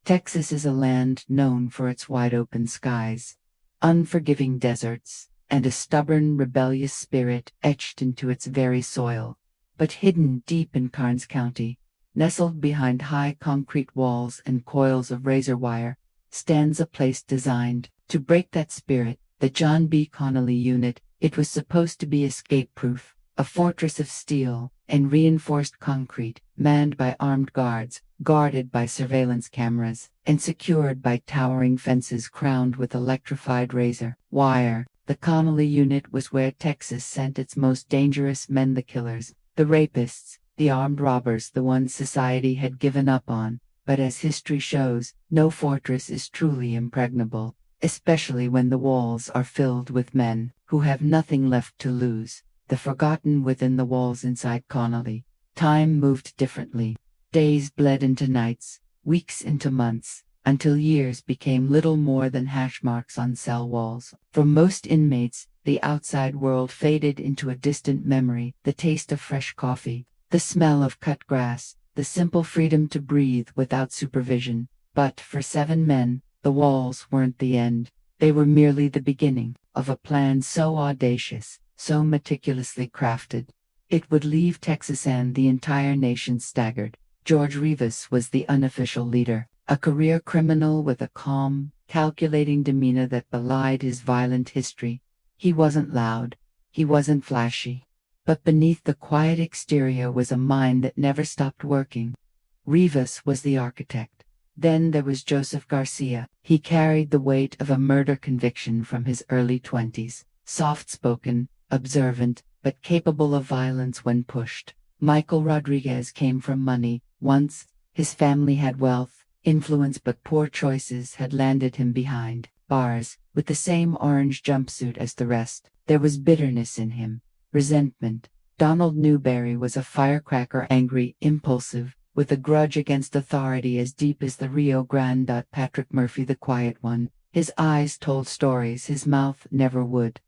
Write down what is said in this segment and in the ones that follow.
Texas is a land known for its wide-open skies, unforgiving deserts, and a stubborn, rebellious spirit etched into its very soil. But hidden deep in Karnes County, nestled behind high concrete walls and coils of razor wire, stands a place designed to break that spirit, the John B. Connally Unit. It was supposed to be escape-proof, a fortress of steel and reinforced concrete, manned by armed guards, guarded by surveillance cameras, and secured by towering fences crowned with electrified razor wire. The Connally Unit was where Texas sent its most dangerous men, the killers, the rapists, the armed robbers, the ones society had given up on. But as history shows, no fortress is truly impregnable, especially when the walls are filled with men who have nothing left to lose. The forgotten within the walls inside Connally. Time moved differently. Days bled into nights, weeks into months, until years became little more than hash marks on cell walls. For most inmates, the outside world faded into a distant memory, the taste of fresh coffee, the smell of cut grass, the simple freedom to breathe without supervision. But for 7 men, the walls weren't the end. They were merely the beginning of a plan so audacious, so meticulously crafted, it would leave Texas and the entire nation staggered. George Rivas was the unofficial leader, a career criminal with a calm, calculating demeanor that belied his violent history. He wasn't loud, he wasn't flashy, but beneath the quiet exterior was a mind that never stopped working. Rivas was the architect. Then there was Joseph Garcia. He carried the weight of a murder conviction from his early 20s, soft-spoken, observant, but capable of violence when pushed. Michael Rodriguez came from money. Once, his family had wealth, influence, but poor choices had landed him behind bars, with the same orange jumpsuit as the rest. There was bitterness in him, resentment. Donald Newberry was a firecracker, angry, impulsive, with a grudge against authority as deep as the Rio Grande. Patrick Murphy, the quiet one. His eyes told stories his mouth never would.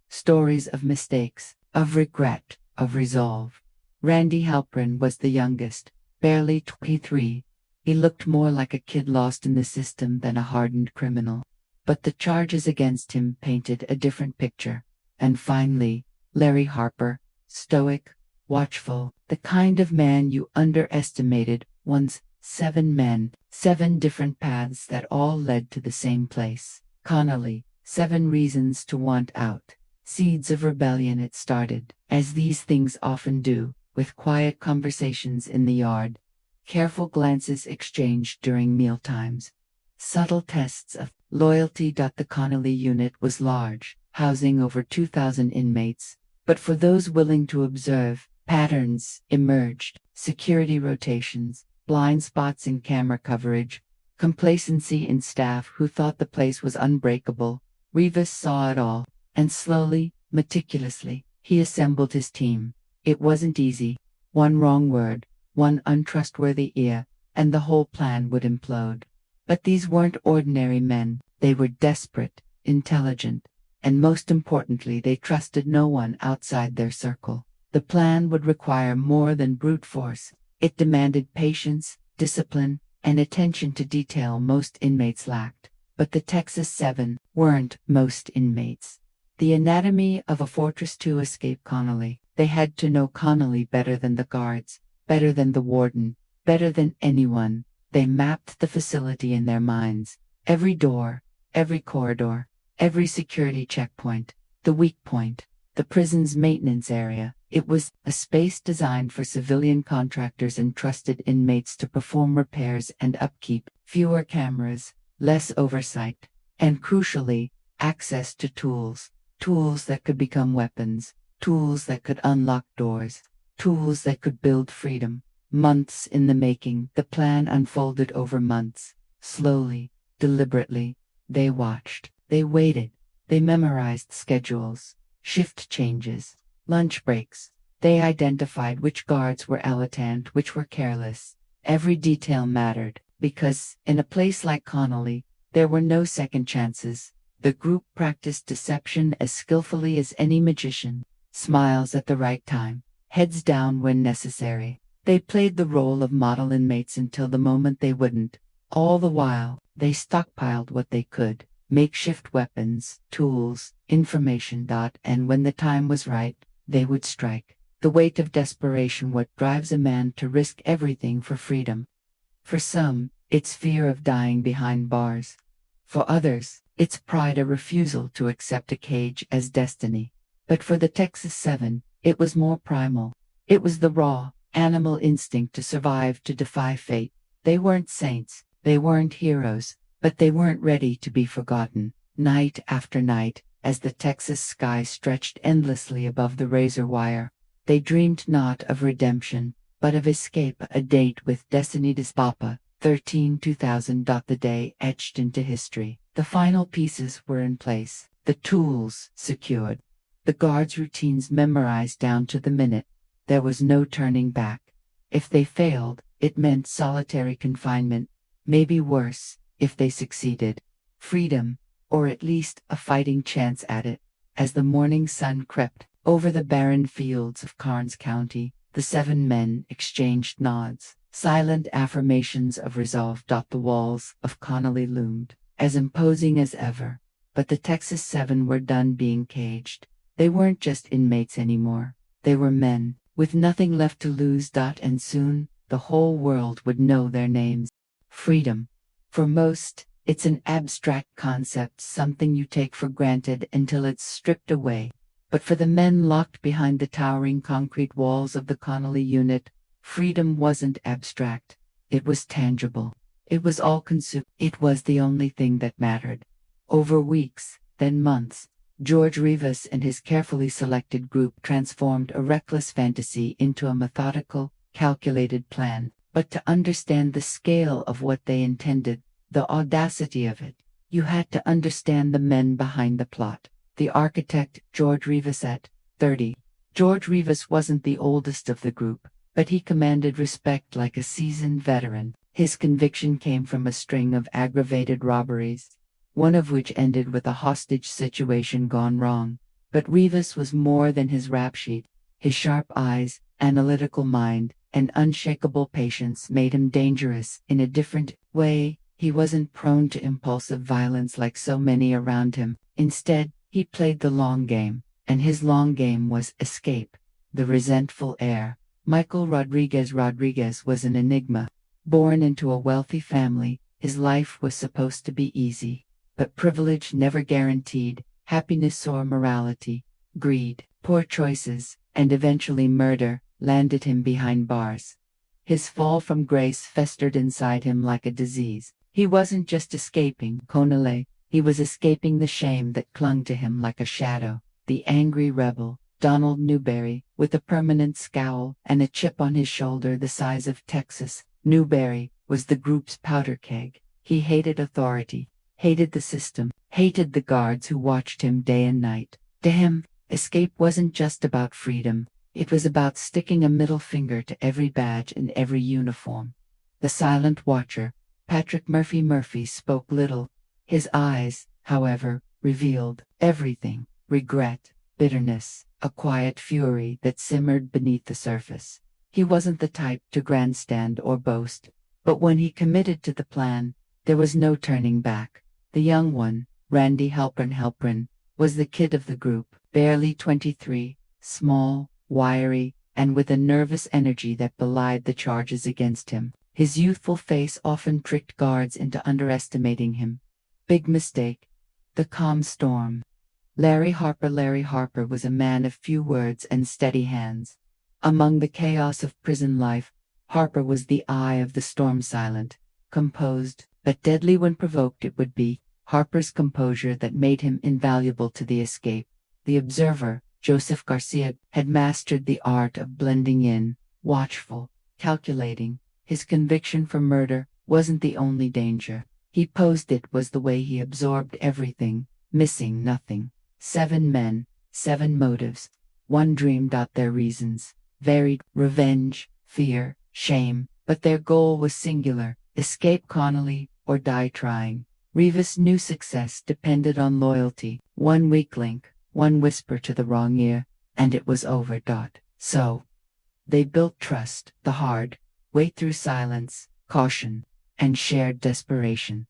Stories of mistakes, of regret, of resolve. Randy Halprin was the youngest, barely 23. He looked more like a kid lost in the system than a hardened criminal. But the charges against him painted a different picture. And finally, Larry Harper, stoic, watchful, the kind of man you underestimated. Once, 7 men, 7 different paths that all led to the same place. Connally, 7 reasons to want out. Seeds of rebellion. It started, as these things often do, with quiet conversations in the yard, careful glances exchanged during mealtimes, subtle tests of loyalty. The Connally Unit was large, housing over 2,000 inmates, but for those willing to observe, patterns emerged: security rotations, blind spots in camera coverage, complacency in staff who thought the place was unbreakable. Rivas saw it all, and slowly, meticulously, he assembled his team. It wasn't easy. One wrong word, one untrustworthy ear, and the whole plan would implode. But these weren't ordinary men. They were desperate, intelligent, and most importantly, they trusted no one outside their circle. The plan would require more than brute force. It demanded patience, discipline, and attention to detail most inmates lacked. But the Texas 7 weren't most inmates. The anatomy of a fortress to escape Connally. They had to know Connally better than the guards, better than the warden, better than anyone. They mapped the facility in their minds. Every door, every corridor, every security checkpoint, the weak point, the prison's maintenance area. It was a space designed for civilian contractors and trusted inmates to perform repairs and upkeep. Fewer cameras, less oversight, and crucially, access to tools. Tools that could become weapons, tools that could unlock doors, tools that could build freedom. Months in the making. The plan unfolded over months. Slowly, deliberately, they watched, they waited, they memorized schedules, shift changes, lunch breaks. They identified which guards were militant, which were careless. Every detail mattered, because, in a place like Connally, there were no second chances. The group practiced deception as skillfully as any magician. Smiles at the right time, heads down when necessary. They played the role of model inmates until the moment they wouldn't. All the while, they stockpiled what they could, makeshift weapons, tools, information. And when the time was right, they would strike. The weight of desperation, what drives a man to risk everything for freedom. For some, it's fear of dying behind bars. For others, it's pride, a refusal to accept a cage as destiny. But for the Texas Seven, it was more primal. It was the raw, animal instinct to survive, to defy fate. They weren't saints, they weren't heroes, but they weren't ready to be forgotten. Night after night, as the Texas sky stretched endlessly above the razor wire, they dreamed not of redemption, but of escape, a date with destiny. Papa, 13/2000. The day etched into history. The final pieces were in place, the tools secured, the guards' routines memorized down to the minute. There was no turning back. If they failed, it meant solitary confinement, maybe worse, if they succeeded, freedom, or at least a fighting chance at it. As the morning sun crept over the barren fields of Karnes County, the 7 men exchanged nods, silent affirmations of resolve. The walls of Connally loomed, as imposing as ever, but the Texas 7 were done being caged. They weren't just inmates anymore. They were men, with nothing left to lose. And soon, the whole world would know their names. Freedom. For most, it's an abstract concept, something you take for granted until it's stripped away. But for the men locked behind the towering concrete walls of the Connally Unit, freedom wasn't abstract. It was tangible. It was all-consuming. It was the only thing that mattered. Over weeks, then months, George Rivas and his carefully selected group transformed a reckless fantasy into a methodical, calculated plan. But to understand the scale of what they intended, the audacity of it, you had to understand the men behind the plot. The architect, George Rivas, at 30. George Rivas wasn't the oldest of the group, but he commanded respect like a seasoned veteran. His conviction came from a string of aggravated robberies, one of which ended with a hostage situation gone wrong. But Rivas was more than his rap sheet. His sharp eyes, analytical mind, and unshakable patience made him dangerous in a different way. He wasn't prone to impulsive violence like so many around him. Instead, he played the long game, and his long game was escape. The resentful heir, Michael Rodriguez was an enigma. Born into a wealthy family, his life was supposed to be easy, but privilege never guaranteed happiness or morality. Greed, poor choices, and eventually murder landed him behind bars. His fall from grace festered inside him like a disease. He wasn't just escaping Connally, he was escaping the shame that clung to him like a shadow. The angry rebel, Donald Newberry, with a permanent scowl and a chip on his shoulder the size of Texas. Newberry was the group's powder keg. He hated authority, hated the system, hated the guards who watched him day and night. To him, escape wasn't just about freedom. It was about sticking a middle finger to every badge and every uniform. The silent watcher, Patrick Murphy, spoke little. His eyes, however, revealed everything: regret, bitterness, a quiet fury that simmered beneath the surface. He wasn't the type to grandstand or boast, but when he committed to the plan, there was no turning back. The young one, Randy Halpern, was the kid of the group, barely 23, small, wiry, and with a nervous energy that belied the charges against him. His youthful face often tricked guards into underestimating him. Big mistake. The calm storm. Larry Harper was a man of few words and steady hands. Among the chaos of prison life, Harper was the eye of the storm, silent, composed, but deadly when provoked. It would be Harper's composure that made him invaluable to the escape. The observer, Joseph Garcia, had mastered the art of blending in, watchful, calculating. His conviction for murder wasn't the only danger. He posed it was the way he absorbed everything, missing nothing. 7 men, 7 motives. One dreamed out their reasons, varied: revenge, fear, shame, but their goal was singular: escape Connally or die trying. Rivas knew success depended on loyalty. One weak link, one whisper to the wrong ear, and it was over. So, they built trust, the hard way through silence, caution, and shared desperation.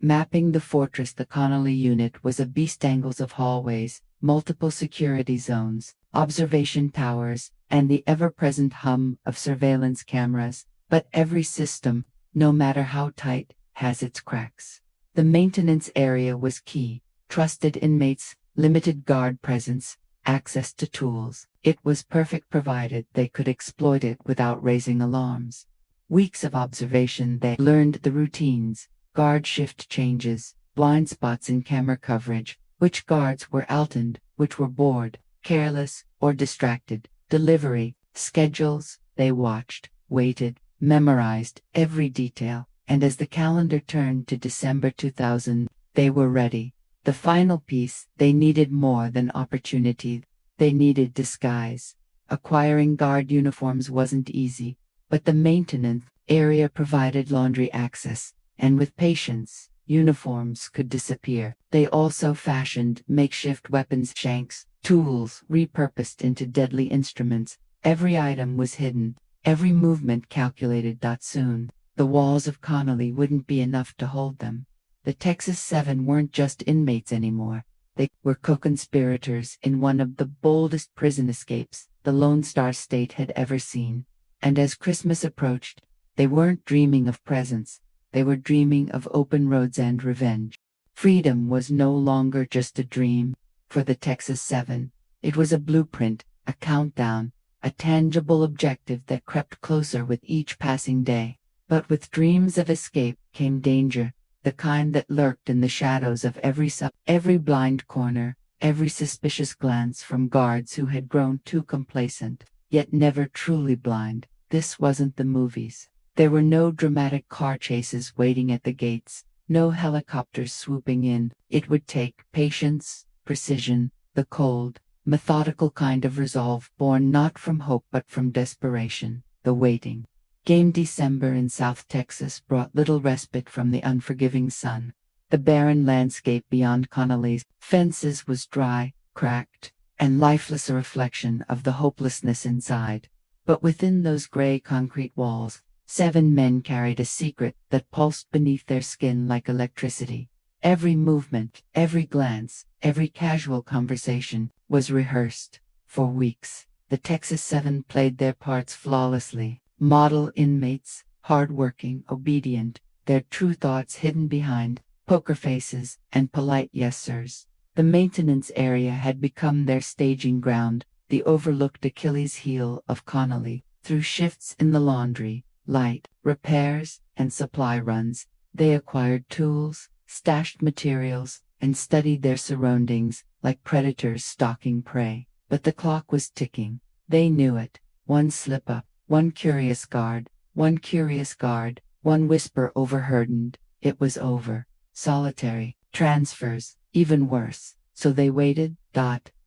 Mapping the fortress, the Connally unit was a beast: angles of hallways, multiple security zones, observation towers, and the ever-present hum of surveillance cameras. But every system, no matter how tight, has its cracks. The maintenance area was key: trusted inmates, limited guard presence, access to tools. It was perfect provided they could exploit it without raising alarms. Weeks of observation, they learned the routines: guard shift changes, blind spots in camera coverage, which guards were outgunned, which were bored, careless, or distracted, delivery schedules. They watched, waited, memorized every detail, and as the calendar turned to December 2000, they were ready. The final piece: they needed more than opportunity, they needed disguise. Acquiring guard uniforms wasn't easy, but the maintenance area provided laundry access, and with patience, uniforms could disappear. They also fashioned makeshift weapons: shanks, tools repurposed into deadly instruments. Every item was hidden, every movement calculated. Soon, the walls of Connally wouldn't be enough to hold them. The Texas Seven weren't just inmates anymore. They were co-conspirators in one of the boldest prison escapes the Lone Star State had ever seen. And as Christmas approached, they weren't dreaming of presents. They were dreaming of open roads and revenge. Freedom was no longer just a dream for the Texas Seven. It was a blueprint, a countdown, a tangible objective that crept closer with each passing day. But with dreams of escape came danger, the kind that lurked in the shadows of every blind corner, every suspicious glance from guards who had grown too complacent, yet never truly blind. This wasn't the movies. There were no dramatic car chases waiting at the gates, no helicopters swooping in. It would take patience, precision, the cold, methodical kind of resolve born not from hope but from desperation. The waiting game. December in South Texas brought little respite from the unforgiving sun. The barren landscape beyond Connally's fences was dry, cracked, and lifeless, a reflection of the hopelessness inside. But within those gray concrete walls, 7 men carried a secret that pulsed beneath their skin like electricity. Every movement, every glance, every casual conversation was rehearsed. For weeks, the Texas Seven played their parts flawlessly. Model inmates, hard-working, obedient, their true thoughts hidden behind poker faces and polite yes sirs. The maintenance area had become their staging ground, the overlooked Achilles heel of Connally. Through shifts in the laundry, light, repairs, and supply runs, they acquired tools, stashed materials, and studied their surroundings like predators stalking prey. But the clock was ticking. They knew it. One slip-up, one curious guard, one whisper overheard, and it was over. Solitary transfers, even worse. So they waited,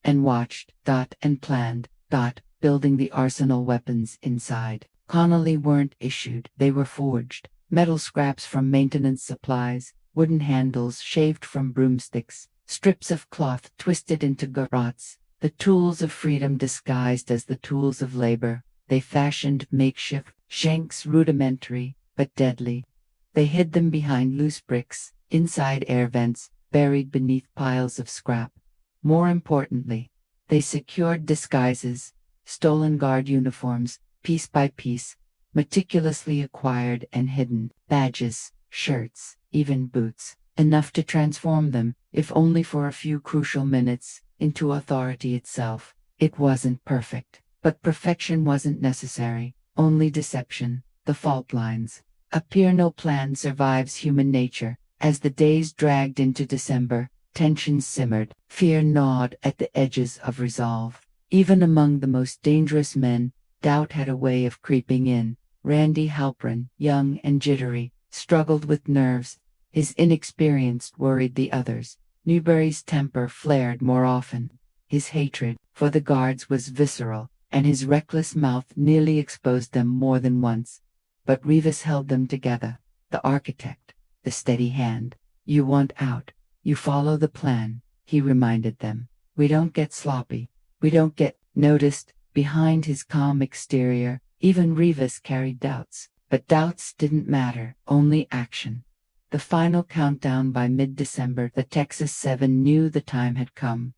and watched, and planned, building the arsenal weapons inside. Connally weren't issued, they were forged. Metal scraps from maintenance supplies, wooden handles shaved from broomsticks, strips of cloth twisted into garrots, the tools of freedom disguised as the tools of labor. They fashioned makeshift shanks, rudimentary but deadly. They hid them behind loose bricks, inside air vents, buried beneath piles of scrap. More importantly, they secured disguises, stolen guard uniforms, piece by piece, meticulously acquired and hidden, badges, shirts, even boots, enough to transform them, if only for a few crucial minutes, into authority itself. It wasn't perfect. But perfection wasn't necessary, only deception. The fault lines appear. No plan survives human nature. As the days dragged into December, tensions simmered, fear gnawed at the edges of resolve. Even among the most dangerous men, doubt had a way of creeping in. Randy Halpern, young and jittery, struggled with nerves. His inexperience worried the others. Newberry's temper flared more often. His hatred for the guards was visceral, and his reckless mouth nearly exposed them more than once. But Rivas held them together. The architect, the steady hand. You want out. You follow the plan, he reminded them. We don't get sloppy. We don't get noticed. Behind his calm exterior, even Rivas carried doubts. But doubts didn't matter, only action. The final countdown by mid-December, the Texas 7 knew the time had come.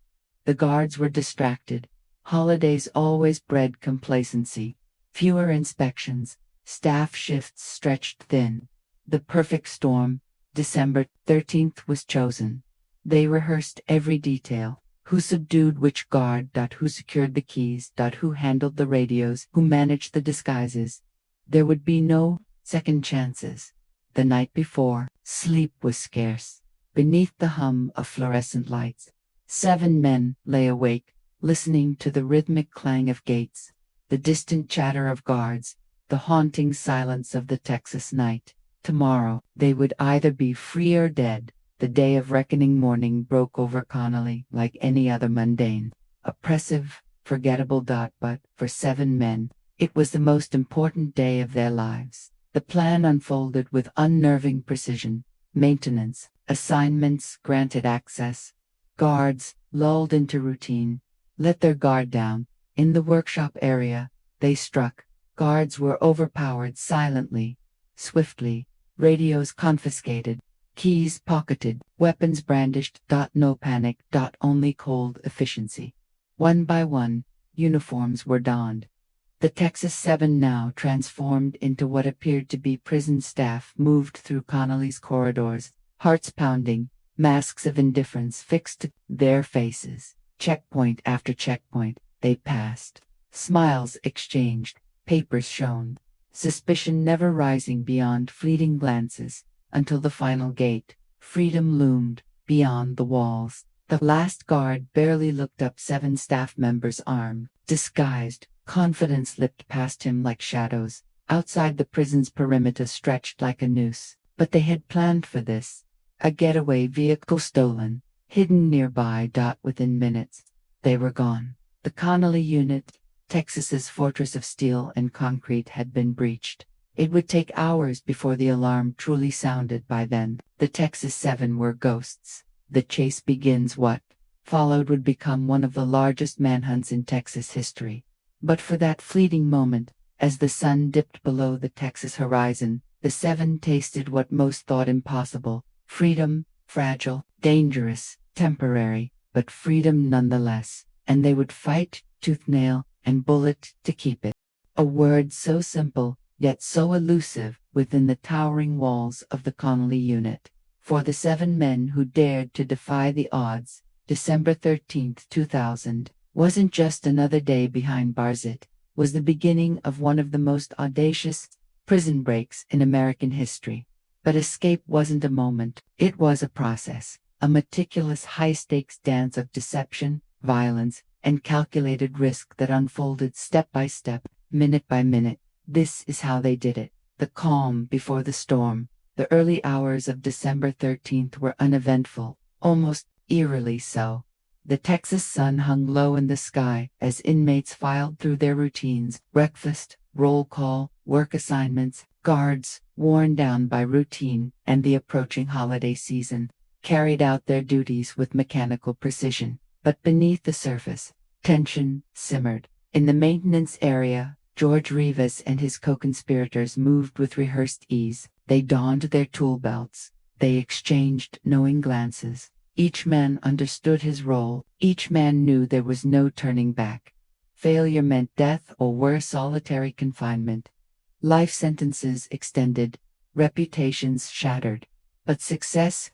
The guards were distracted. Holidays always bred complacency. Fewer inspections, staff shifts stretched thin. The perfect storm, December 13th, was chosen. They rehearsed every detail. Who subdued which guard, who secured the keys, who handled the radios, who managed the disguises. There would be no second chances. The night before, sleep was scarce. Beneath the hum of fluorescent lights, 7 men lay awake, listening to the rhythmic clang of gates, the distant chatter of guards, the haunting silence of the Texas night. Tomorrow, they would either be free or dead. The day of reckoning morning broke over Connally like any other mundane, oppressive, forgettable. But for 7 men, it was the most important day of their lives. The plan unfolded with unnerving precision. Maintenance, assignments granted access. Guards, lulled into routine, let their guard down. In the workshop area, they struck. Guards were overpowered silently, swiftly, radios confiscated, keys pocketed, weapons brandished. No panic. Only cold efficiency. One by one, uniforms were donned. The Texas 7, now transformed into what appeared to be prison staff, moved through Connally's corridors, hearts pounding, masks of indifference fixed to their faces. Checkpoint after checkpoint, they passed. Smiles exchanged, papers shown, suspicion never rising beyond fleeting glances, until the final gate, freedom, loomed beyond the walls. The last guard barely looked up. 7 staff members armed, disguised, confidence slipped past him like shadows. Outside, the prison's perimeter stretched like a noose. But they had planned for this. A getaway vehicle stolen, hidden nearby. Within minutes, they were gone. The Connally Unit, Texas's fortress of steel and concrete, had been breached. It would take hours before the alarm truly sounded. By then, the Texas 7 were ghosts. The chase begins. What followed would become one of the largest manhunts in Texas history. But for that fleeting moment, as the sun dipped below the Texas horizon, the 7 tasted what most thought impossible: freedom, fragile, dangerous, temporary, but freedom nonetheless. And they would fight, tooth, nail, and bullet to keep it. A word so simple, yet so elusive within the towering walls of the Connally Unit. For the 7 men who dared to defy the odds, December 13th, 2000, wasn't just another day behind bars. It was the beginning of one of the most audacious prison breaks in American history. But escape wasn't a moment, it was a process, a meticulous high-stakes dance of deception, violence, and calculated risk that unfolded step by step, minute by minute. This is how they did it. The calm before the storm. The early hours of December 13th were uneventful, almost eerily so. The Texas sun hung low in the sky as inmates filed through their routines: breakfast, roll call, work assignments. Guards, worn down by routine and the approaching holiday season, carried out their duties with mechanical precision. But beneath the surface, tension simmered. In the maintenance area, George Rivas and his co-conspirators moved with rehearsed ease. They donned their tool belts. They exchanged knowing glances. Each man understood his role. Each man knew there was no turning back. Failure meant death, or worse, solitary confinement. Life sentences extended, reputations shattered. But success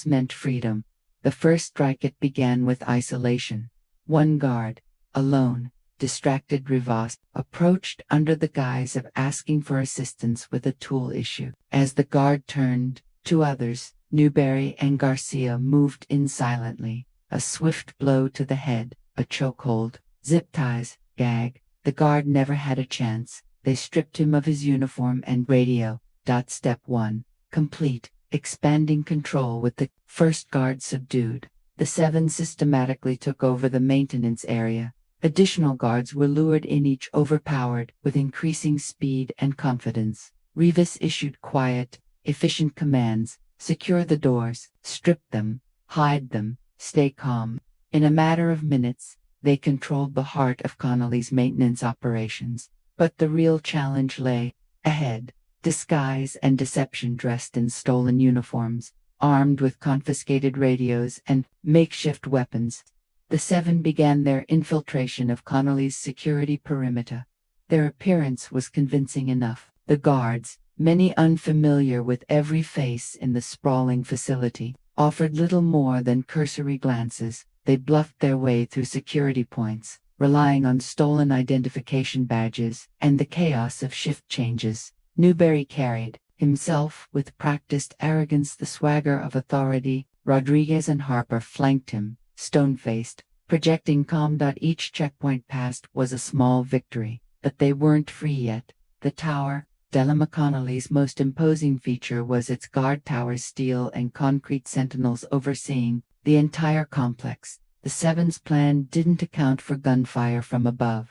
meant freedom. The first strike, it began with isolation. One guard, alone, distracted Rivas, approached under the guise of asking for assistance with a tool issue. As the guard turned, 2 others, Newberry and Garcia, moved in silently. A swift blow to the head, a chokehold, zip ties, gag. The guard never had a chance. They stripped him of his uniform and radio. Step 1. Complete. Expanding control. With the first guard subdued, the 7 systematically took over the maintenance area. Additional guards were lured in, each overpowered with increasing speed and confidence. Rivas issued quiet, efficient commands: secure the doors, strip them, hide them, stay calm. In a matter of minutes, they controlled the heart of Connally's maintenance operations. But the real challenge lay ahead. disguise and deception dressed in stolen uniforms, armed with confiscated radios and makeshift weapons. The seven began their infiltration of Connally's security perimeter. Their appearance was convincing enough. The guards, many unfamiliar with every face in the sprawling facility, offered little more than cursory glances. They bluffed their way through security points, relying on stolen identification badges and the chaos of shift changes. Newberry carried, himself with practiced arrogance, the swagger of authority. Rodriguez and Harper flanked him, stone-faced, projecting calm. Each checkpoint passed was a small victory, but they weren't free yet. The tower, Connally's most imposing feature, was its guard towers, steel and concrete sentinels overseeing the entire complex. The Seven's plan didn't account for gunfire from above.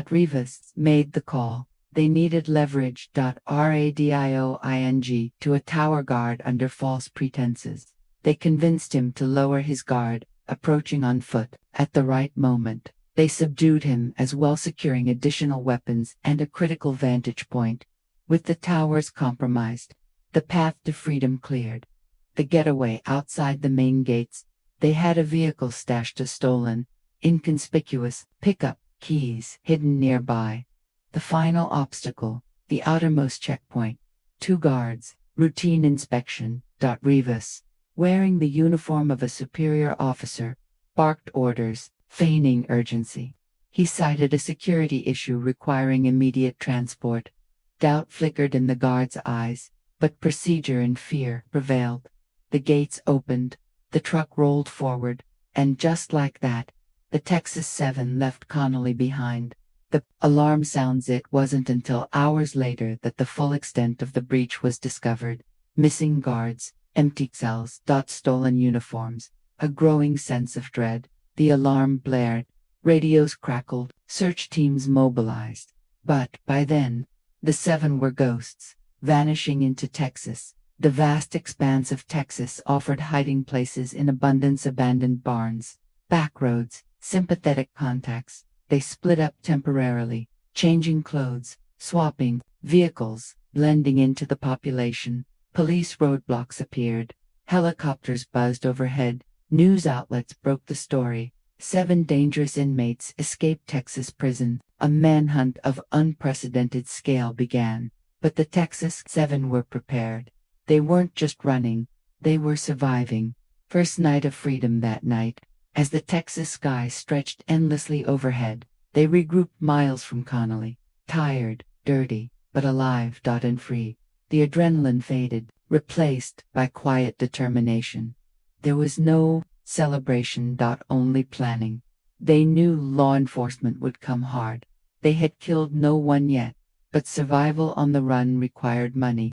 Rivas made the call. They needed leverage. Radioing to a tower guard under false pretenses. They convinced him to lower his guard, approaching on foot. At the right moment, they subdued him as well, securing additional weapons and a critical vantage point. With the towers compromised, the path to freedom cleared. The getaway outside the main gates. They had a vehicle stashed, a stolen, inconspicuous pickup, keys hidden nearby. The final obstacle, the outermost checkpoint. 2 guards, routine inspection. Rivas, wearing the uniform of a superior officer, barked orders, feigning urgency. He cited a security issue requiring immediate transport. Doubt flickered in the guard's eyes, but procedure and fear prevailed. The gates opened, the truck rolled forward, and just like that, the Texas 7 left Connally behind. The alarm sounds. It wasn't until hours later that the full extent of the breach was discovered. Missing guards, empty cells, stolen uniforms, a growing sense of dread. The alarm blared, radios crackled, search teams mobilized. But by then, the 7 were ghosts, vanishing into Texas. The vast expanse of Texas offered hiding places in abundance: abandoned barns, back roads, sympathetic contacts. They split up temporarily, changing clothes, swapping vehicles, blending into the population. Police roadblocks appeared. Helicopters buzzed overhead. News outlets broke the story. 7 dangerous inmates escaped Texas prison. A manhunt of unprecedented scale began. But the Texas 7 were prepared. They weren't just running, they were surviving. First night of freedom. That night, as the Texas sky stretched endlessly overhead, they regrouped miles from Connally, tired, dirty, but alive. And free. The adrenaline faded, replaced by quiet determination. There was no celebration. Only planning. They knew law enforcement would come hard. They had killed no one yet, but survival on the run required money,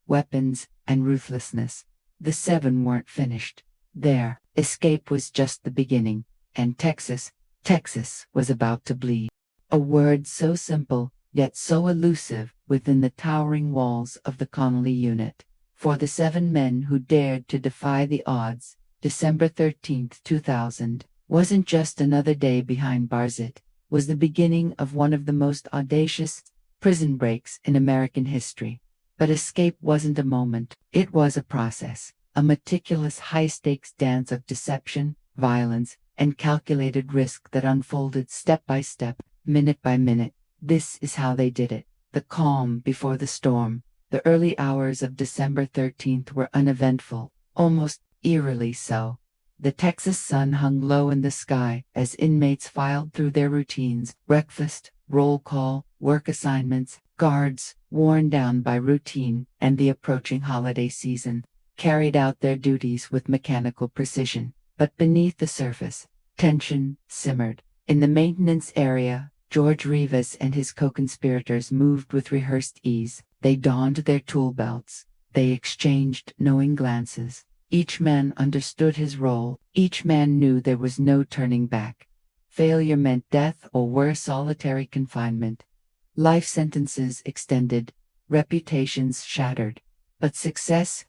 weapons, and ruthlessness. The 7 weren't finished. Their escape was just the beginning, and Texas was about to bleed. A word so simple, yet so elusive within the towering walls of the Connally unit. For the 7 men who dared to defy the odds, December 13, 2000, wasn't just another day behind bars. It was the beginning of one of the most audacious prison breaks in American history. But escape wasn't a moment, it was a process, a meticulous high-stakes dance of deception, violence, and calculated risk that unfolded step by step, minute by minute. This is how they did it. The calm before the storm. The early hours of December 13th were uneventful, almost eerily so. The Texas sun hung low in the sky as inmates filed through their routines: breakfast, roll call, work assignments. Guards, worn down by routine and the approaching holiday season, carried out their duties with mechanical precision. But beneath the surface, tension simmered. In the maintenance area, George Rivas and his co-conspirators moved with rehearsed ease. They donned their tool belts. They exchanged knowing glances. Each man understood his role. Each man knew there was no turning back. Failure meant death or worse, solitary confinement. Life sentences extended, reputations shattered. But success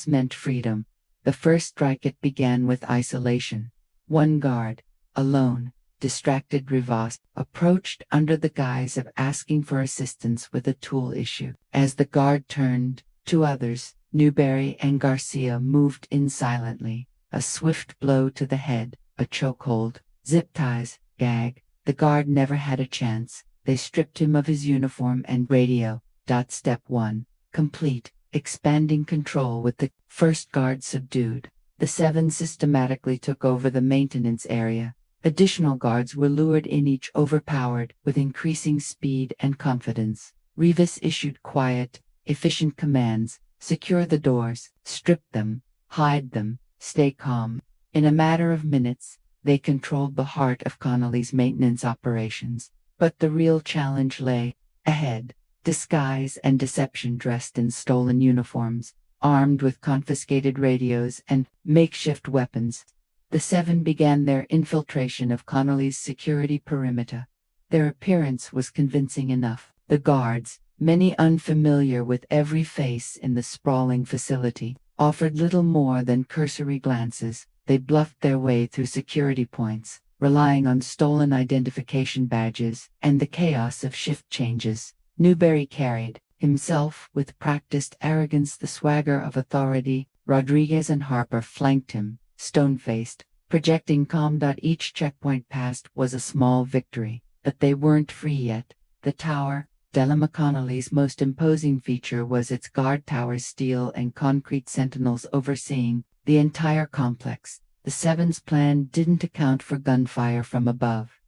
meant freedom. The first strike, it began with isolation. 1 guard, alone, distracted Rivas approached under the guise of asking for assistance with a tool issue. As the guard turned, two others, Newberry and Garcia, moved in silently. A swift blow to the head, a chokehold, zip ties, gag. The guard never had a chance. They stripped him of his uniform and radio. Step 1. Complete. Expanding control with the first guard subdued. The 7 systematically took over the maintenance area. Additional guards were lured in, each overpowered with increasing speed and confidence. Rivas issued quiet, efficient commands: secure the doors, strip them, hide them, stay calm. In a matter of minutes, they controlled the heart of Connally's maintenance operations. But the real challenge lay ahead. Disguise and deception, dressed in stolen uniforms, armed with confiscated radios and makeshift weapons, the 7 began their infiltration of Connally's security perimeter. Their appearance was convincing enough. The guards, many unfamiliar with every face in the sprawling facility, offered little more than cursory glances. They bluffed their way through security points, relying on stolen identification badges and the chaos of shift changes. Newberry carried, himself with practiced arrogance, the swagger of authority. Rodriguez and Harper flanked him, stone-faced, projecting calm. Each checkpoint passed was a small victory, but they weren't free yet. The tower, Delama Connally's most imposing feature, was its guard towers, steel and concrete sentinels overseeing the entire complex. The 7's plan didn't account for gunfire from above.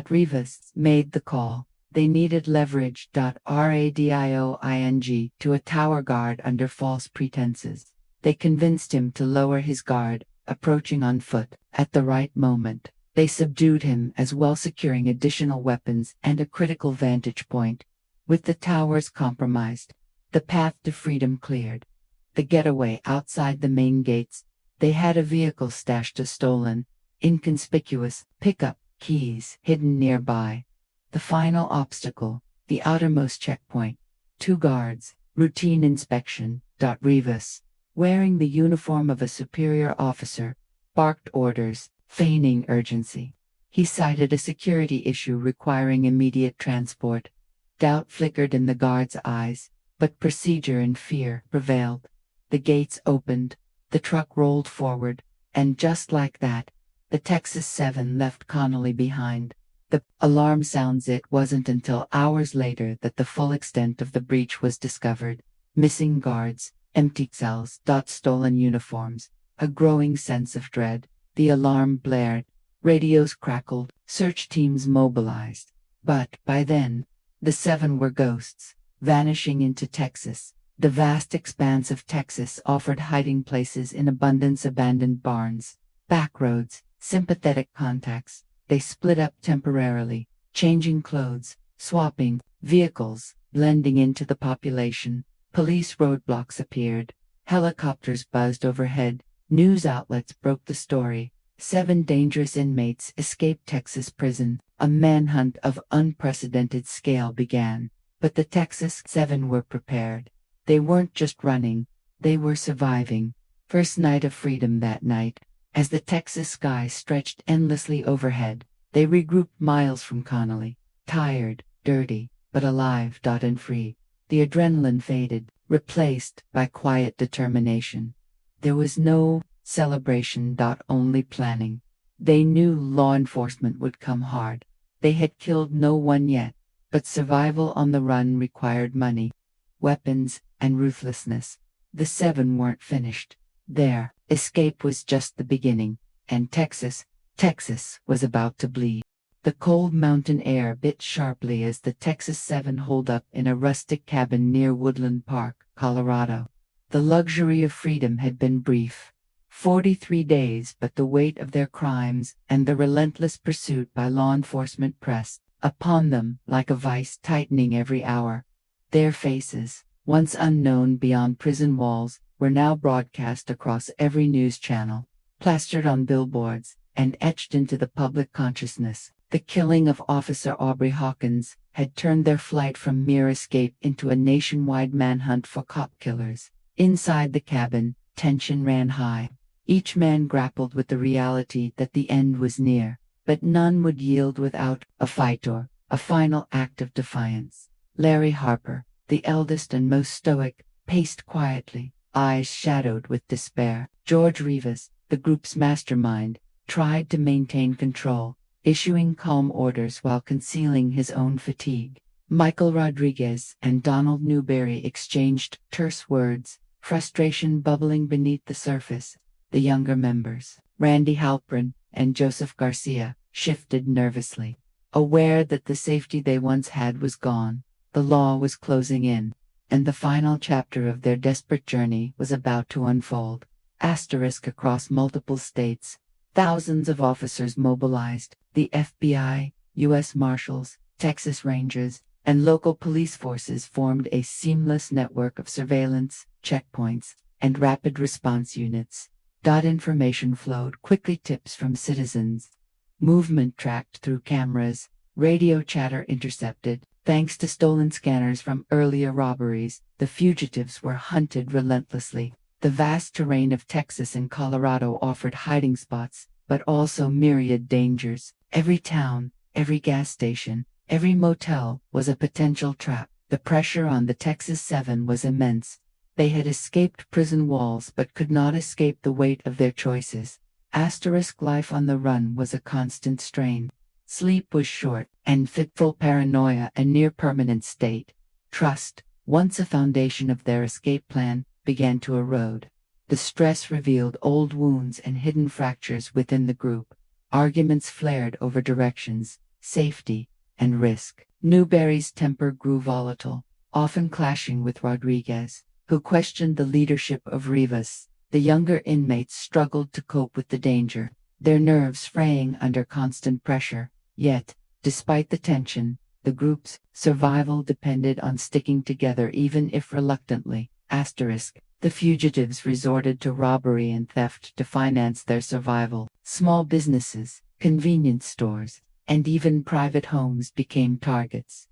Rivas made the call. They needed leverage. Radioing to a tower guard under false pretenses. They convinced him to lower his guard, approaching on foot. At the right moment, they subdued him as well, securing additional weapons and a critical vantage point. With the towers compromised, the path to freedom cleared. The getaway outside the main gates. They had a vehicle stashed, a stolen, inconspicuous pickup, keys hidden nearby. The final obstacle, the outermost checkpoint. 2 guards, routine inspection. Rivas, wearing the uniform of a superior officer, barked orders, feigning urgency. He cited a security issue requiring immediate transport. Doubt flickered in the guard's eyes, but procedure and fear prevailed. The gates opened, the truck rolled forward, and just like that, the Texas 7 left Connally behind. The alarm sounds. It wasn't until hours later that the full extent of the breach was discovered. Missing guards, empty cells. Stolen uniforms, a growing sense of dread. The alarm blared, radios crackled, search teams mobilized. But by then, the 7 were ghosts, vanishing into Texas. The vast expanse of Texas offered hiding places in abundance: abandoned barns, back roads, sympathetic contacts. They split up temporarily, changing clothes, swapping vehicles, blending into the population. Police roadblocks appeared. Helicopters buzzed overhead. News outlets broke the story. 7 dangerous inmates escaped Texas prison. A manhunt of unprecedented scale began. But the Texas 7 were prepared. They weren't just running, they were surviving. First night of freedom. That night, as the Texas sky stretched endlessly overhead, they regrouped miles from Connally, tired, dirty, but alive. And free. The adrenaline faded, replaced by quiet determination. There was no celebration. Only planning. They knew law enforcement would come hard. They had killed no one yet, but survival on the run required money, weapons, and ruthlessness. The 7 weren't finished. Their escape was just the beginning, and Texas was about to bleed. The cold mountain air bit sharply as the Texas 7 holed up in a rustic cabin near Woodland Park, Colorado. The luxury of freedom had been brief. 43 days, but the weight of their crimes and the relentless pursuit by law enforcement pressed upon them like a vice, tightening every hour. Their faces, once unknown beyond prison walls, were now broadcast across every news channel, plastered on billboards, and etched into the public consciousness. The killing of Officer Aubrey Hawkins had turned their flight from mere escape into a nationwide manhunt for cop killers. Inside the cabin, tension ran high. Each man grappled with the reality that the end was near. but none would yield without a fight or a final act of defiance. Larry Harper, the eldest and most stoic, paced quietly, eyes shadowed with despair. George Rivas, the group's mastermind, tried to maintain control, issuing calm orders while concealing his own fatigue. Michael Rodriguez and Donald Newberry exchanged terse words, frustration bubbling beneath the surface. The younger members, Randy Halpern and Joseph Garcia, shifted nervously, aware that the safety they once had was gone. The law was closing in, and the final chapter of their desperate journey was about to unfold. Asterisk across multiple states, thousands of officers mobilized, the FBI, U.S. Marshals, Texas Rangers, and local police forces formed a seamless network of surveillance, checkpoints, and rapid response units. Information flowed quickly, tips from citizens, movement tracked through cameras, radio chatter intercepted. Thanks to stolen scanners from earlier robberies, the fugitives were hunted relentlessly. The vast terrain of Texas and Colorado offered hiding spots, but also myriad dangers. Every town, every gas station, every motel was a potential trap. The pressure on the Texas Seven was immense. They had escaped prison walls but could not escape the weight of their choices. Life on the run was a constant strain. Sleep was short, and fitful paranoia a near-permanent state. Trust, once a foundation of their escape plan, began to erode. The stress revealed old wounds and hidden fractures within the group. Arguments flared over directions, safety, and risk. Newberry's temper grew volatile, often clashing with Rodriguez, who questioned the leadership of Rivas. The younger inmates struggled to cope with the danger, their nerves fraying under constant pressure. Yet, despite the tension, the group's survival depended on sticking together even if reluctantly. The fugitives resorted to robbery and theft to finance their survival. Small businesses, convenience stores, and even private homes became targets.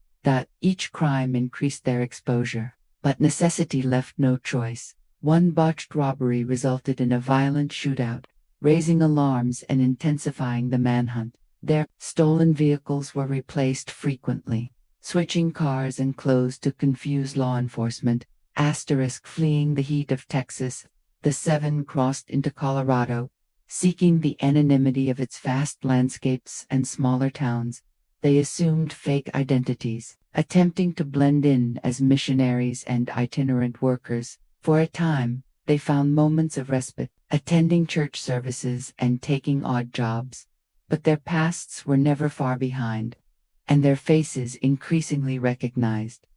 Each crime increased their exposure, but necessity left no choice. One botched robbery resulted in a violent shootout, raising alarms and intensifying the manhunt. Their stolen vehicles were replaced frequently, switching cars and clothes to confuse law enforcement. Fleeing the heat of Texas, the Seven crossed into Colorado, seeking the anonymity of its vast landscapes and smaller towns. They assumed fake identities, attempting to blend in as missionaries and itinerant workers. For a time, they found moments of respite, attending church services and taking odd jobs. But their pasts were never far behind, and their faces increasingly recognized.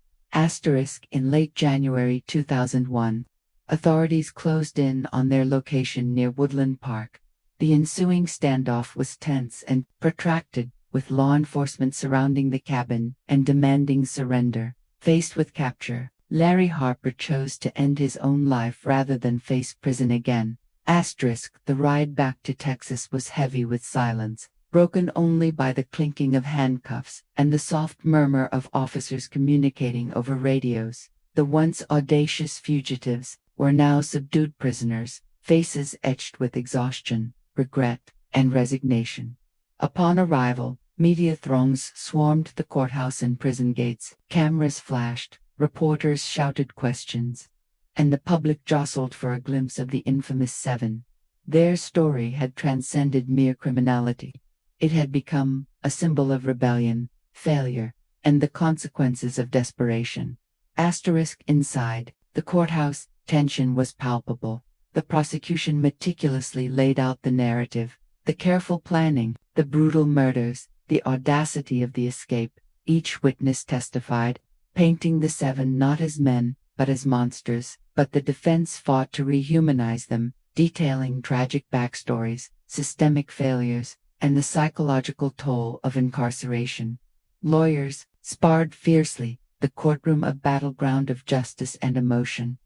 In late January 2001, authorities closed in on their location near Woodland Park. The ensuing standoff was tense and protracted, with law enforcement surrounding the cabin and demanding surrender. Faced with capture, Larry Harper chose to end his own life rather than face prison again. The ride back to Texas was heavy with silence, broken only by the clinking of handcuffs and the soft murmur of officers communicating over radios. The once audacious fugitives were now subdued prisoners, faces etched with exhaustion, regret, and resignation. Upon arrival, media throngs swarmed the courthouse and prison gates. Cameras flashed, reporters shouted questions, and the public jostled for a glimpse of the infamous Seven. Their story had transcended mere criminality. It had become a symbol of rebellion, failure, and the consequences of desperation. Inside the courthouse, tension was palpable. The prosecution meticulously laid out the narrative, the careful planning, the brutal murders, the audacity of the escape. Each witness testified, painting the Seven not as men, but as monsters. But the defense fought to rehumanize them, detailing tragic backstories, systemic failures, and the psychological toll of incarceration. Lawyers sparred fiercely, the courtroom a battleground of justice and emotion.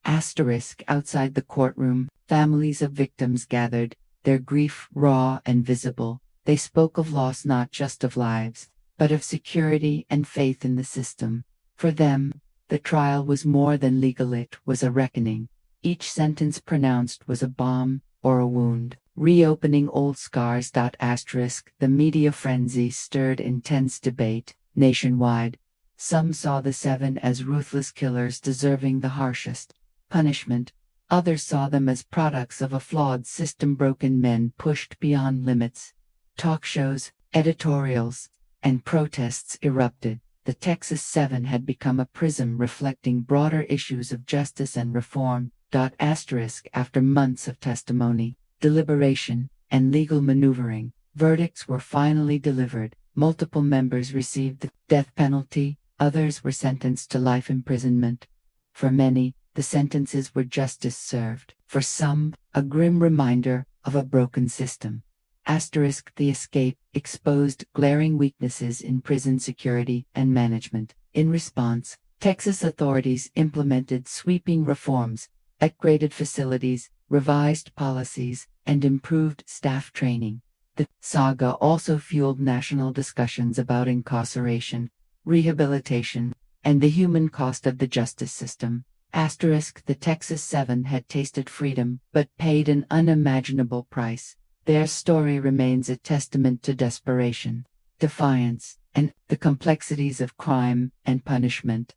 Outside the courtroom, families of victims gathered, their grief raw and visible. They spoke of loss not just of lives, but of security and faith in the system. For them, the trial was more than legal, it was a reckoning. Each sentence pronounced was a balm or a wound. Reopening old scars. The media frenzy stirred intense debate nationwide. Some saw the seven as ruthless killers deserving the harshest punishment. Others saw them as products of a flawed system, broken men pushed beyond limits. Talk shows, editorials, and protests erupted. The Texas Seven had become a prism reflecting broader issues of justice and reform. After months of testimony, deliberation, and legal maneuvering, verdicts were finally delivered. Multiple members received the death penalty, others were sentenced to life imprisonment. For many, the sentences were justice served. For some, a grim reminder of a broken system. The escape exposed glaring weaknesses in prison security and management. In response, Texas authorities implemented sweeping reforms, upgraded facilities, revised policies, and improved staff training. The saga also fueled national discussions about incarceration, rehabilitation, and the human cost of the justice system. The Texas Seven had tasted freedom but paid an unimaginable price. Their story remains a testament to desperation, defiance, and the complexities of crime and punishment.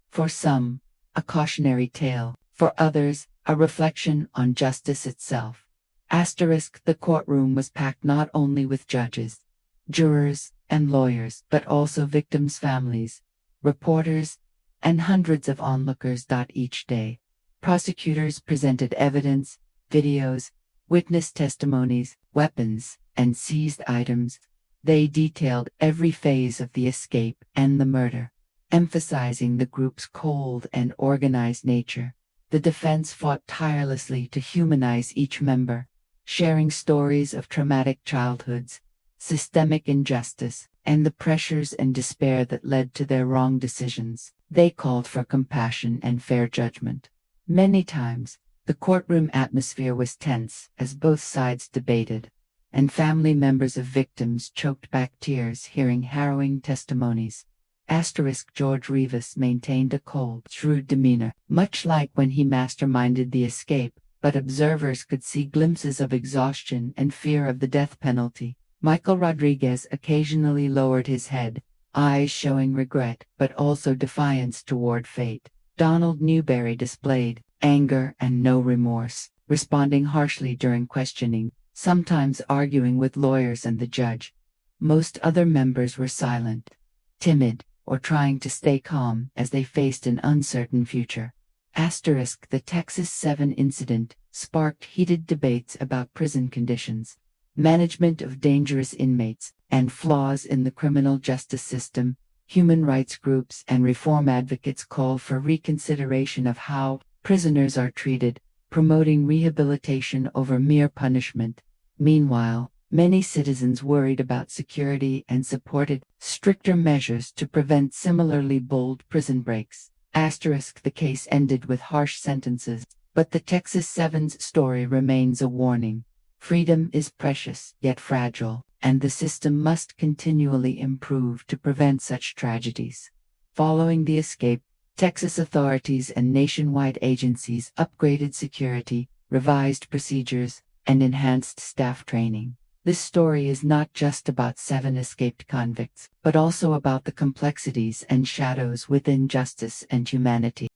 For some, a cautionary tale. For others, a reflection on justice itself. The courtroom was packed not only with judges, jurors, and lawyers, but also victims' families, reporters, and hundreds of onlookers. Each day, prosecutors presented evidence, videos, witness testimonies, weapons, and seized items. They detailed every phase of the escape and the murder, emphasizing the group's cold and organized nature. The defense fought tirelessly to humanize each member, sharing stories of traumatic childhoods, systemic injustice, and the pressures and despair that led to their wrong decisions. They called for compassion and fair judgment. Many times, the courtroom atmosphere was tense as both sides debated, and family members of victims choked back tears hearing harrowing testimonies. George Rivas maintained a cold, shrewd demeanor, much like when he masterminded the escape, but observers could see glimpses of exhaustion and fear of the death penalty. Michael Rodriguez occasionally lowered his head, eyes showing regret but also defiance toward fate. Donald Newberry displayed anger and no remorse, responding harshly during questioning, sometimes arguing with lawyers and the judge. Most other members were silent, timid, or trying to stay calm as they faced an uncertain future. The Texas Seven incident sparked heated debates about prison conditions, management of dangerous inmates, and flaws in the criminal justice system. Human rights groups and reform advocates called for reconsideration of how prisoners are treated, promoting rehabilitation over mere punishment. Meanwhile, many citizens worried about security and supported stricter measures to prevent similarly bold prison breaks. The case ended with harsh sentences, but the Texas Seven's story remains a warning. Freedom is precious yet fragile, and the system must continually improve to prevent such tragedies. Following the escape, Texas authorities and nationwide agencies upgraded security, revised procedures, and enhanced staff training. This story is not just about 7 escaped convicts, but also about the complexities and shadows within justice and humanity.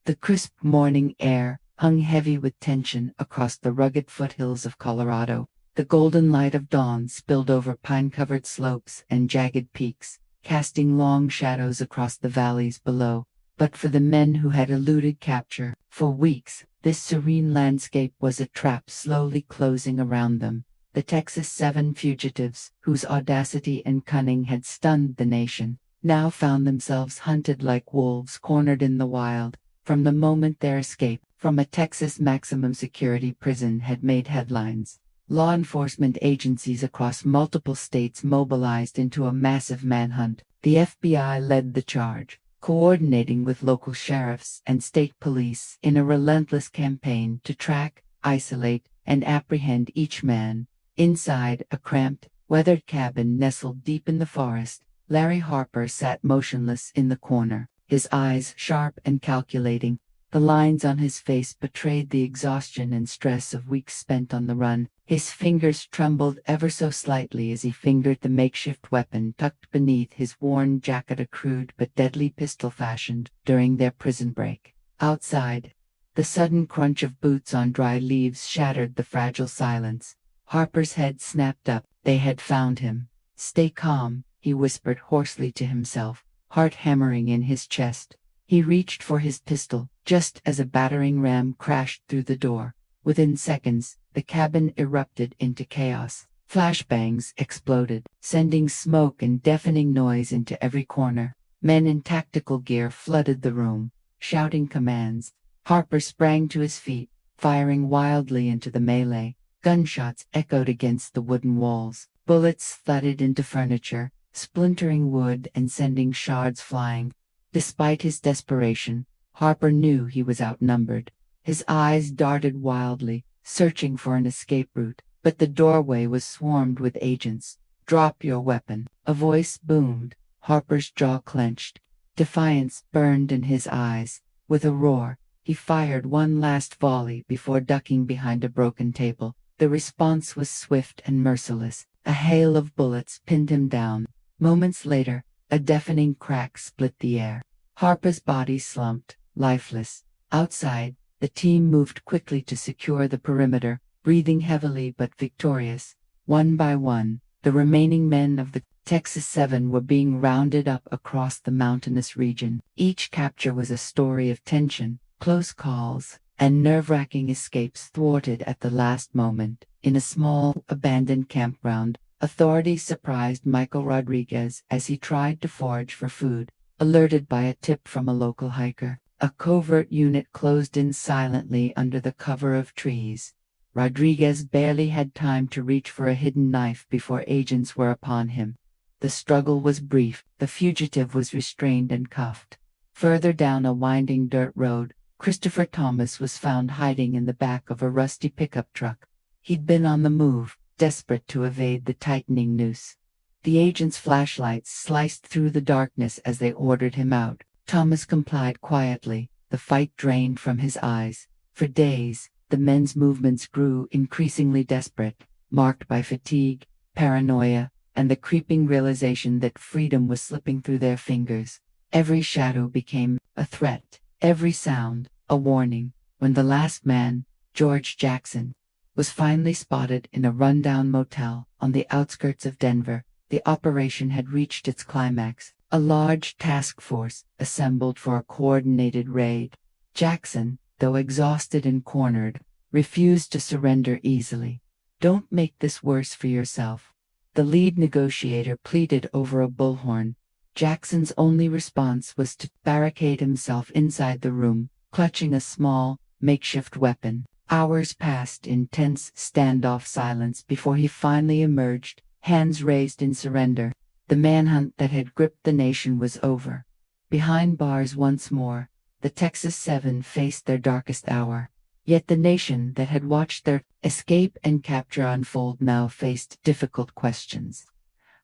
The crisp morning air hung heavy with tension across the rugged foothills of Colorado. The golden light of dawn spilled over pine-covered slopes and jagged peaks, casting long shadows across the valleys below. But for the men who had eluded capture, for weeks, this serene landscape was a trap slowly closing around them. The Texas Seven fugitives, whose audacity and cunning had stunned the nation, now found themselves hunted like wolves cornered in the wild. From the moment their escape from a Texas maximum security prison had made headlines, law enforcement agencies across multiple states mobilized into a massive manhunt. The FBI led the charge, coordinating with local sheriffs and state police in a relentless campaign to track, isolate, and apprehend each man. Inside a cramped, weathered cabin nestled deep in the forest, Larry Harper sat motionless in the corner, his eyes sharp and calculating, The lines on his face betrayed the exhaustion and stress of weeks spent on the run. His fingers trembled ever so slightly as he fingered the makeshift weapon tucked beneath his worn jacket, a crude but deadly pistol fashioned during their prison break. Outside, the sudden crunch of boots on dry leaves shattered the fragile silence. Harper's head snapped up. They had found him. "Stay calm," he whispered hoarsely to himself, heart hammering in his chest. He reached for his pistol, just as a battering ram crashed through the door. Within seconds, the cabin erupted into chaos. Flashbangs exploded, sending smoke and deafening noise into every corner. Men in tactical gear flooded the room, shouting commands. Harper sprang to his feet, firing wildly into the melee. Gunshots echoed against the wooden walls. Bullets thudded into furniture, splintering wood and sending shards flying. Despite his desperation, Harper knew he was outnumbered. His eyes darted wildly, searching for an escape route, but the doorway was swarmed with agents. "Drop your weapon," a voice boomed. Harper's jaw clenched. Defiance burned in his eyes. With a roar, he fired one last volley before ducking behind a broken table. The response was swift and merciless. A hail of bullets pinned him down. Moments later, a deafening crack split the air. Harper's body slumped, lifeless. Outside, the team moved quickly to secure the perimeter, breathing heavily but victorious. One by one, the remaining men of the Texas 7 were being rounded up across the mountainous region. Each capture was a story of tension, close calls, and nerve-wracking escapes thwarted at the last moment. In a small, abandoned campground, authorities surprised Michael Rodriguez as he tried to forage for food. Alerted by a tip from a local hiker, a covert unit closed in silently under the cover of trees. Rodriguez barely had time to reach for a hidden knife before agents were upon him. The struggle was brief. The fugitive was restrained and cuffed. Further down a winding dirt road, Christopher Thomas was found hiding in the back of a rusty pickup truck. He'd been on the move, desperate to evade the tightening noose. The agents' flashlights sliced through the darkness as they ordered him out. Thomas complied quietly, the fight drained from his eyes. For days, the men's movements grew increasingly desperate, marked by fatigue, paranoia, and the creeping realization that freedom was slipping through their fingers. Every shadow became a threat, every sound a warning. When the last man, George Jackson, was finally spotted in a rundown motel on the outskirts of Denver, the operation had reached its climax. A large task force assembled for a coordinated raid. Jackson, though exhausted and cornered, refused to surrender easily. "Don't make this worse for yourself," the lead negotiator pleaded over a bullhorn. Jackson's only response was to barricade himself inside the room, clutching a small, makeshift weapon. Hours passed in tense standoff silence before he finally emerged, hands raised in surrender. The manhunt that had gripped the nation was over. Behind bars once more, the Texas 7 faced their darkest hour. Yet the nation that had watched their escape and capture unfold now faced difficult questions.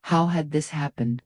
How had this happened?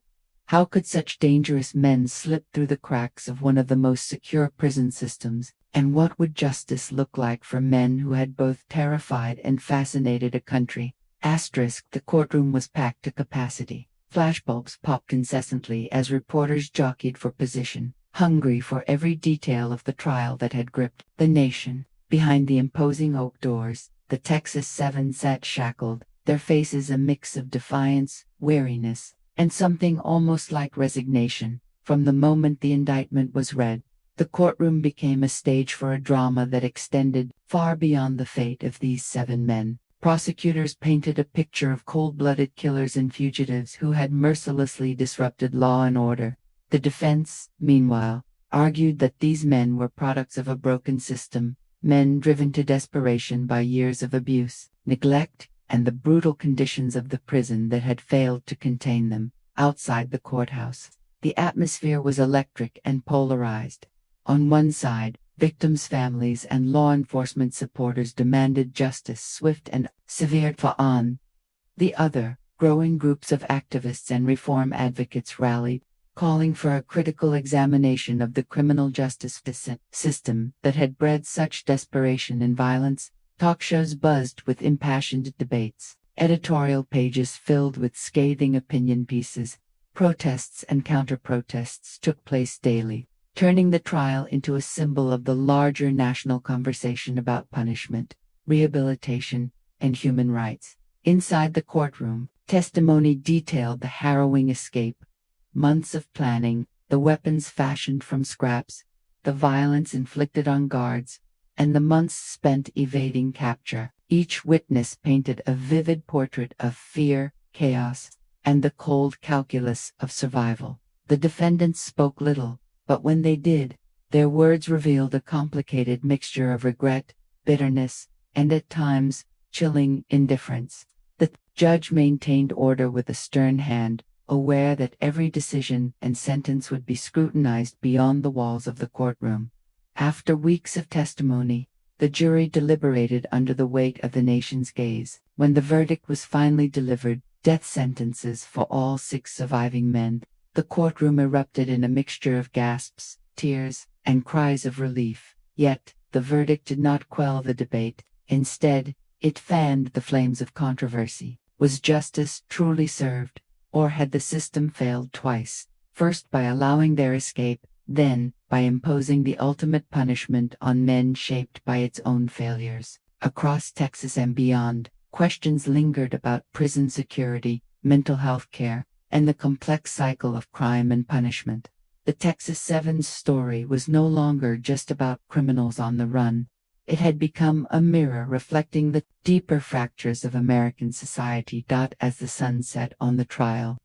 How could such dangerous men slip through the cracks of one of the most secure prison systems? And what would justice look like for men who had both terrified and fascinated a country? The courtroom was packed to capacity. Flashbulbs popped incessantly as reporters jockeyed for position, hungry for every detail of the trial that had gripped the nation. Behind the imposing oak doors, the Texas 7 sat shackled, their faces a mix of defiance, weariness, and something almost like resignation. From the moment the indictment was read, the courtroom became a stage for a drama that extended far beyond the fate of these 7 men. Prosecutors painted a picture of cold-blooded killers and fugitives who had mercilessly disrupted law and order. The defense, meanwhile, argued that these men were products of a broken system, men driven to desperation by years of abuse, neglect, and the brutal conditions of the prison that had failed to contain them. Outside the courthouse, the atmosphere was electric and polarized. On one side, victims' families and law enforcement supporters demanded justice swift and severe. On the other, growing groups of activists and reform advocates rallied, calling for a critical examination of the criminal justice system that had bred such desperation and violence. Talk shows buzzed with impassioned debates, editorial pages filled with scathing opinion pieces. Protests and counter-protests took place daily, turning the trial into a symbol of the larger national conversation about punishment, rehabilitation, and human rights. Inside the courtroom, testimony detailed the harrowing escape, months of planning, the weapons fashioned from scraps, the violence inflicted on guards, and the months spent evading capture. Each witness painted a vivid portrait of fear, chaos, and the cold calculus of survival. The defendants spoke little, but when they did, their words revealed a complicated mixture of regret, bitterness, and at times, chilling indifference. The judge maintained order with a stern hand, aware that every decision and sentence would be scrutinized beyond the walls of the courtroom. After weeks of testimony, the jury deliberated under the weight of the nation's gaze. When the verdict was finally delivered, death sentences for all 6 surviving men, the courtroom erupted in a mixture of gasps, tears, and cries of relief. Yet, the verdict did not quell the debate. Instead, it fanned the flames of controversy. Was justice truly served, or had the system failed twice, first by allowing their escape, then by imposing the ultimate punishment on men shaped by its own failures? Across Texas and beyond, questions lingered about prison security, mental health care, and the complex cycle of crime and punishment. The Texas 7's story was no longer just about criminals on the run. It had become a mirror reflecting the deeper fractures of American society. As the sun set on the trial,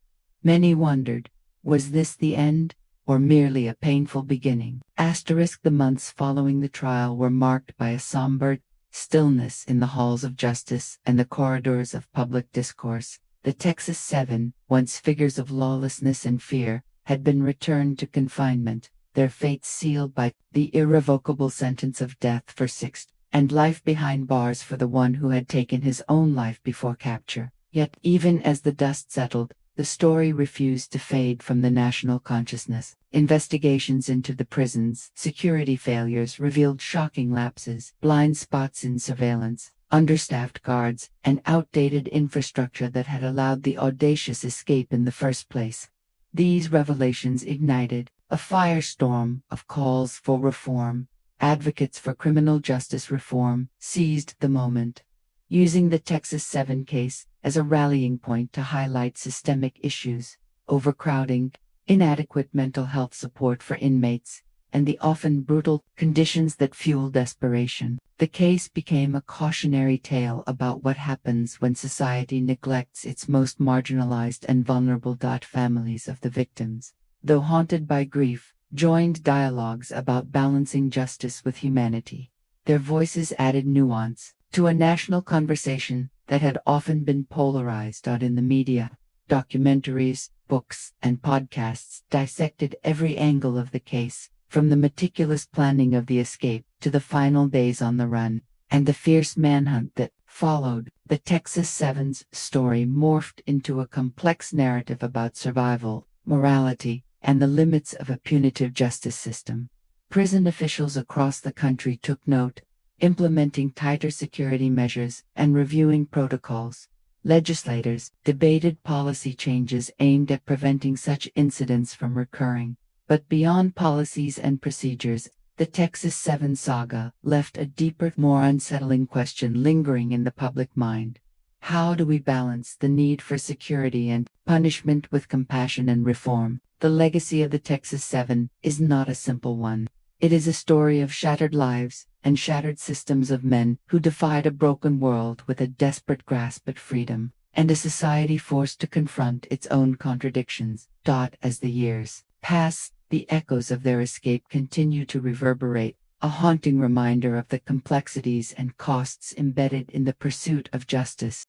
many wondered, was this the end, or merely a painful beginning? The months following the trial were marked by a somber stillness in the halls of justice and the corridors of public discourse. The Texas 7, once figures of lawlessness and fear, had been returned to confinement, their fates sealed by the irrevocable sentence of death for 6, and life behind bars for the one who had taken his own life before capture. Yet even as the dust settled, the story refused to fade from the national consciousness. Investigations into the prison's security failures revealed shocking lapses, blind spots in surveillance, understaffed guards, and outdated infrastructure that had allowed the audacious escape in the first place. These revelations ignited a firestorm of calls for reform. Advocates for criminal justice reform seized the moment, using the Texas 7 case as a rallying point to highlight systemic issues: overcrowding, inadequate mental health support for inmates, and the often brutal conditions that fuel desperation. The case became a cautionary tale about what happens when society neglects its most marginalized and vulnerable. Families of the victims, though haunted by grief, joined dialogues about balancing justice with humanity. Their voices added nuance to a national conversation that had often been polarized. In the media, documentaries, books, and podcasts dissected every angle of the case, from the meticulous planning of the escape to the final days on the run, and the fierce manhunt that followed. The Texas 7's story morphed into a complex narrative about survival, morality, and the limits of a punitive justice system. Prison officials across the country took note, implementing tighter security measures and reviewing protocols. Legislators debated policy changes aimed at preventing such incidents from recurring. But beyond policies and procedures, the Texas 7 saga left a deeper, more unsettling question lingering in the public mind. How do we balance the need for security and punishment with compassion and reform? The legacy of the Texas 7 is not a simple one. It is a story of shattered lives and shattered systems, of men who defied a broken world with a desperate grasp at freedom, and a society forced to confront its own contradictions. As the years pass, the echoes of their escape continue to reverberate, a haunting reminder of the complexities and costs embedded in the pursuit of justice.